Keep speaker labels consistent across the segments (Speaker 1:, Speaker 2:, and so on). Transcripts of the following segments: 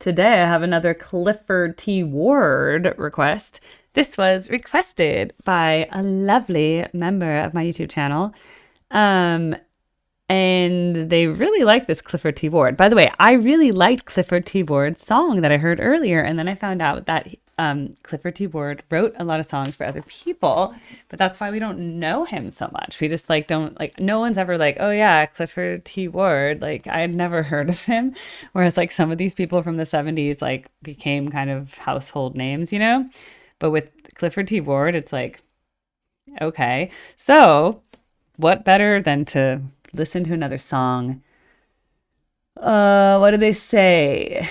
Speaker 1: Today I have another Clifford T. Ward request. This was requested by a lovely member of my YouTube channel. Um, and they really like this Clifford T. Ward. By the way, I really liked Clifford T. Ward's song that I heard earlier, and then I found out that Clifford T. Ward wrote a lot of songs for other people, but that's why we don't know him so much. We just don't no one's ever like, oh yeah, Clifford T. Ward. Like I had never heard of him, whereas like some of these people from the 70s like became kind of household names, you know? But with Clifford T. Ward, it's like, okay. So what better than to listen to another song? What do they say?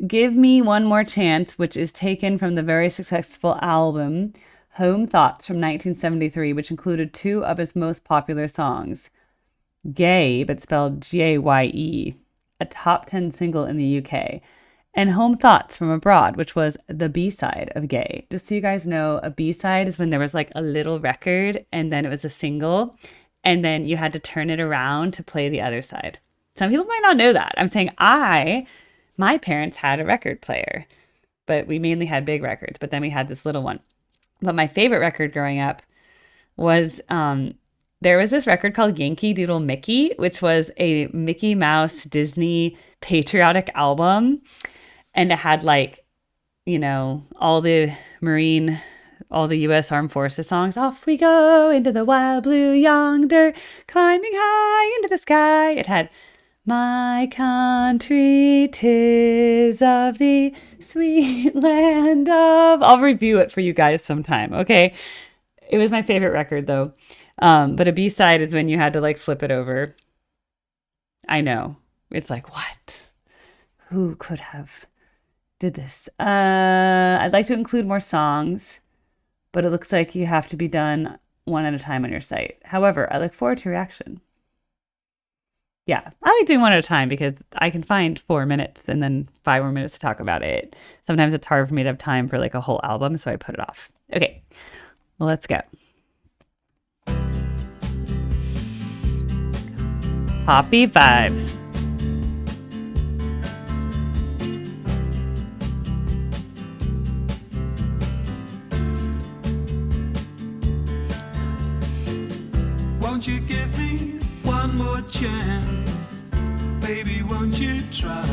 Speaker 1: Give Me One More Chance, which is taken from the very successful album Home Thoughts from 1973, which included two of his most popular songs, Gay, but spelled Gaye, a top 10 single in the UK, and Home Thoughts from Abroad, which was the B-side of Gay. Just so you guys know, a B-side is when there was like a little record and then it was a single, and then you had to turn it around to play the other side. Some people might not know that. I'm saying my parents had a record player, but we mainly had big records, but then we had this little one. But my favorite record growing up was, there was this record called Yankee Doodle Mickey, which was a Mickey Mouse Disney patriotic album. And it had like, all the U.S. Armed Forces songs. Off we go into the wild blue yonder, climbing high into the sky. It had My country, 'tis of the sweet land of... I'll review it for you guys sometime, okay? It was my favorite record, though. But a B-side is when you had to, like, flip it over. I know. It's like, what? Who could have did this? I'd like to include more songs, but it looks like you have to be done one at a time on your site. However, I look forward to your reaction. Yeah, I like doing one at a time because I can find 4 minutes and then 5 more minutes to talk about it. Sometimes it's hard for me to have time for like a whole album, so I put it off. Okay, well, let's go. Poppy vibes.
Speaker 2: Won't you give me one more chance? Baby, won't you try?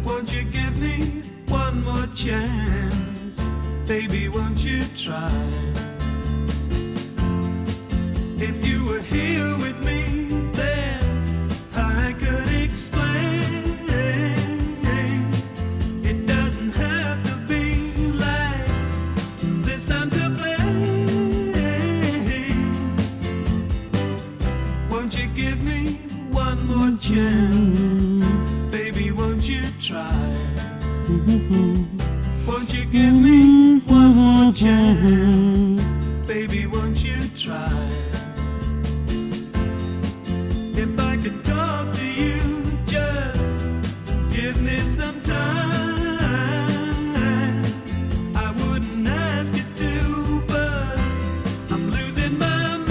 Speaker 2: Won't you give me one more chance? Baby, won't you try? If you were here with me, then I could explain. It doesn't have to be like this, I'm to blame. Won't you give me one more chance? Baby, won't you try? Won't you give me one more chance? Baby, won't you try? If I could talk to you, just give me some time. I wouldn't ask you to, but I'm losing my mind.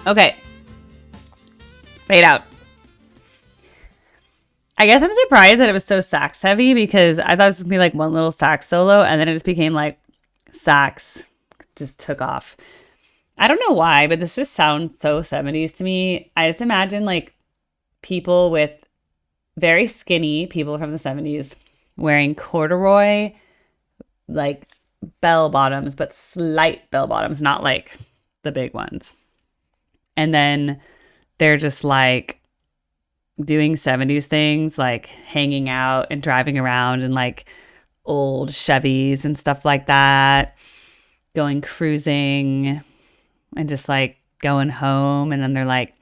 Speaker 1: Okay. Fade out. I guess I'm surprised that it was so sax heavy because I thought it was going to be like one little sax solo and then it just became like sax just took off. I don't know why, but this just sounds so 70s to me. I just imagine like people with very skinny people from the 70s wearing corduroy, like bell bottoms, but slight bell bottoms, not like the big ones. And then they're just like doing 70s things, like hanging out and driving around in like old Chevys and stuff like that, going cruising and just like going home. And then they're like,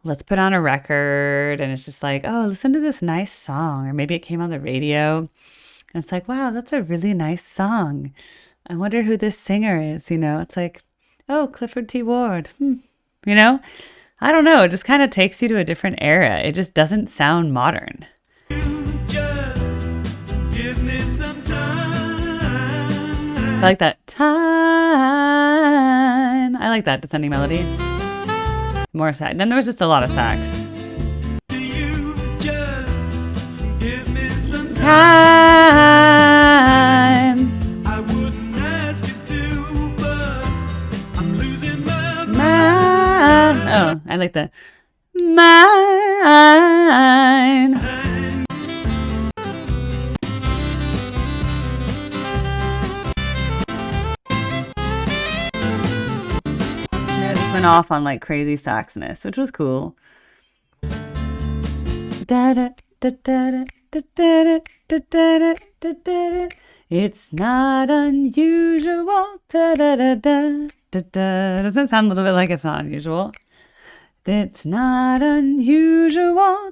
Speaker 1: let's put on a record. And it's just like, oh, listen to this nice song. Or maybe it came on the radio. And it's like, wow, that's a really nice song. I wonder who this singer is. You know, it's like, oh, Clifford T. Ward. You know, I don't know. It just kind of takes you to a different era. It just doesn't sound modern.
Speaker 2: Just give me some time.
Speaker 1: I like that time. I like that descending melody. More sax. Then there was just a lot of sax.
Speaker 2: You just give me some
Speaker 1: Time.
Speaker 2: I wouldn't ask you to, but I'm losing my
Speaker 1: Mine. Oh, I like the mine. And it just went off on like crazy saxiness, which was cool. It's not unusual. Doesn't it sound a little bit like it's not unusual? It's not unusual.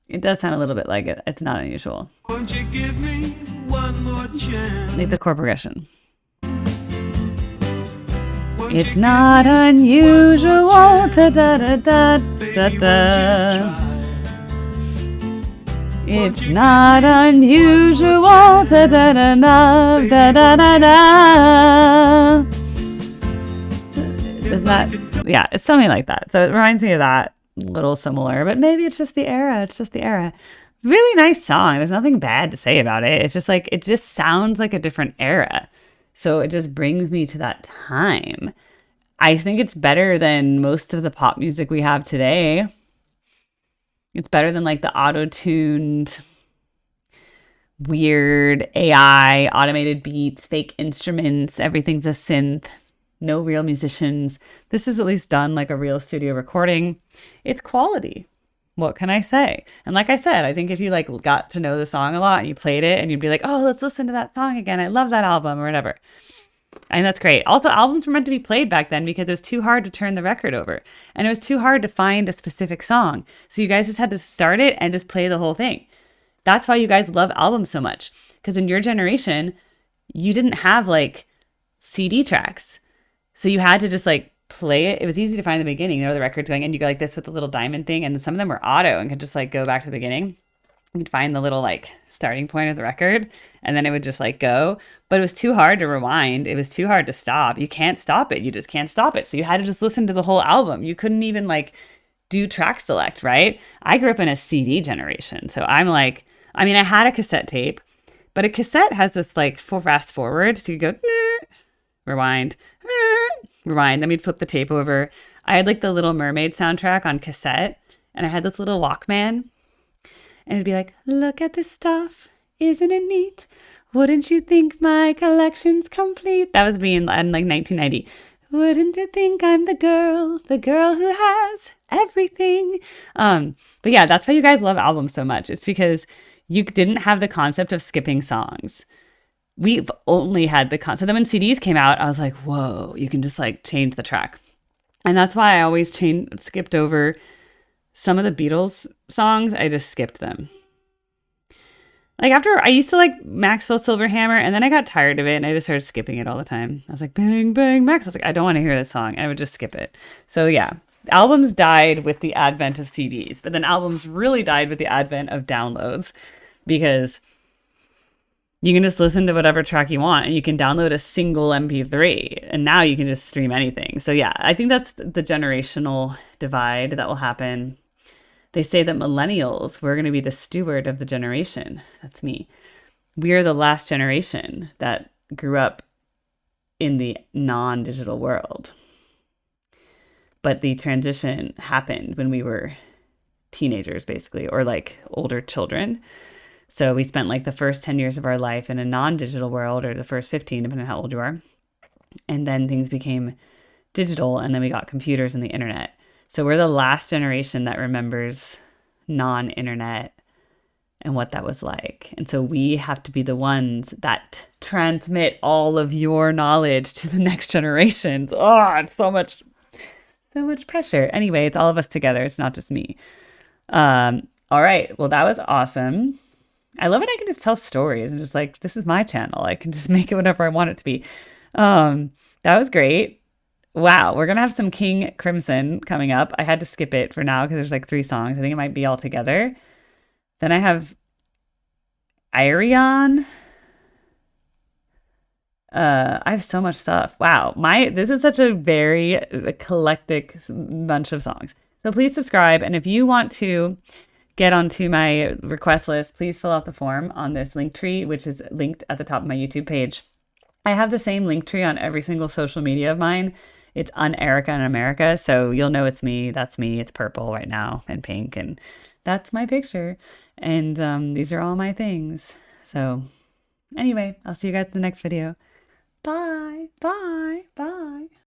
Speaker 1: It does sound a little bit like it. It's not unusual.
Speaker 2: Won't you give me one more chance?
Speaker 1: Like the chord progression. It's not unusual. It's not unusual. Isn't that? Yeah, it's something like that. So it reminds me of that. A little similar, but maybe it's just the era. It's just the era. Really nice song. There's nothing bad to say about it. It's just like, it just sounds like a different era. So it just brings me to that time. I think it's better than most of the pop music we have today. It's better than like the auto-tuned, weird AI, automated beats, fake instruments. Everything's a synth. No real musicians. This is at least done like a real studio recording. It's quality. What can I say? And like I said, I think if you like got to know the song a lot and you played it and you'd be like, oh, let's listen to that song again. I love that album or whatever. And that's great. Also, albums were meant to be played back then because it was too hard to turn the record over. And it was too hard to find a specific song. So you guys just had to start it and just play the whole thing. That's why you guys love albums so much. Because in your generation, you didn't have like CD tracks. So you had to just like play it. It was easy to find the beginning. There were the records going and you go like this with the little diamond thing. And some of them were auto and could just like go back to the beginning. You'd find the little like starting point of the record and then it would just like go. But it was too hard to rewind. It was too hard to stop. You can't stop it. You just can't stop it. So you had to just listen to the whole album. You couldn't even like do track select, right? I grew up in a CD generation. So I'm like, I mean, I had a cassette tape, but a cassette has this like fast forward. So you go rewind, rewind. Then we'd flip the tape over. I had like the Little Mermaid soundtrack on cassette, and I had this little Walkman, and it'd be like, look at this stuff, isn't it neat? Wouldn't you think my collection's complete? That was me in like 1990. Wouldn't you think I'm the girl who has everything? But yeah, that's why you guys love albums so much. It's because you didn't have the concept of skipping songs. We've only had the concept. Then when CDs came out, I was like, whoa, you can just like change the track. And that's why I always skipped over some of the Beatles songs. I just skipped them. Like after I used to like Maxwell Silverhammer, and then I got tired of it and I just started skipping it all the time. I was like, bang, bang, Max. I was like, I don't want to hear this song. And I would just skip it. So yeah, albums died with the advent of CDs, but then albums really died with the advent of downloads, because you can just listen to whatever track you want and you can download a single MP3, and now you can just stream anything. So yeah, I think that's the generational divide that will happen. They say that millennials, we're going to be the steward of the generation. That's me. We are the last generation that grew up in the non-digital world. But the transition happened when we were teenagers, basically, or like older children. So we spent like the first 10 years of our life in a non-digital world, or the first 15, depending on how old you are. And then things became digital, and then we got computers and the internet. So we're the last generation that remembers non-internet and what that was like. And so we have to be the ones that transmit all of your knowledge to the next generations. Oh, it's so much pressure. Anyway, it's all of us together. It's not just me. All right. Well, that was awesome. I love it. I can just tell stories and just like, this is my channel. I can just make it whatever I want it to be. That was great. Wow, we're going to have some King Crimson coming up. I had to skip it for now because there's like 3 songs. I think it might be all together. Then I have Irion. I have so much stuff. Wow, this is such a very eclectic bunch of songs. So please subscribe. And if you want to get onto my request list, please fill out the form on this link tree, which is linked at the top of my YouTube page. I have the same link tree on every single social media of mine. It's Erica in America, so you'll know it's me. That's me. It's purple right now and pink, and that's my picture. And these are all my things. So anyway, I'll see you guys in the next video. Bye, bye, bye.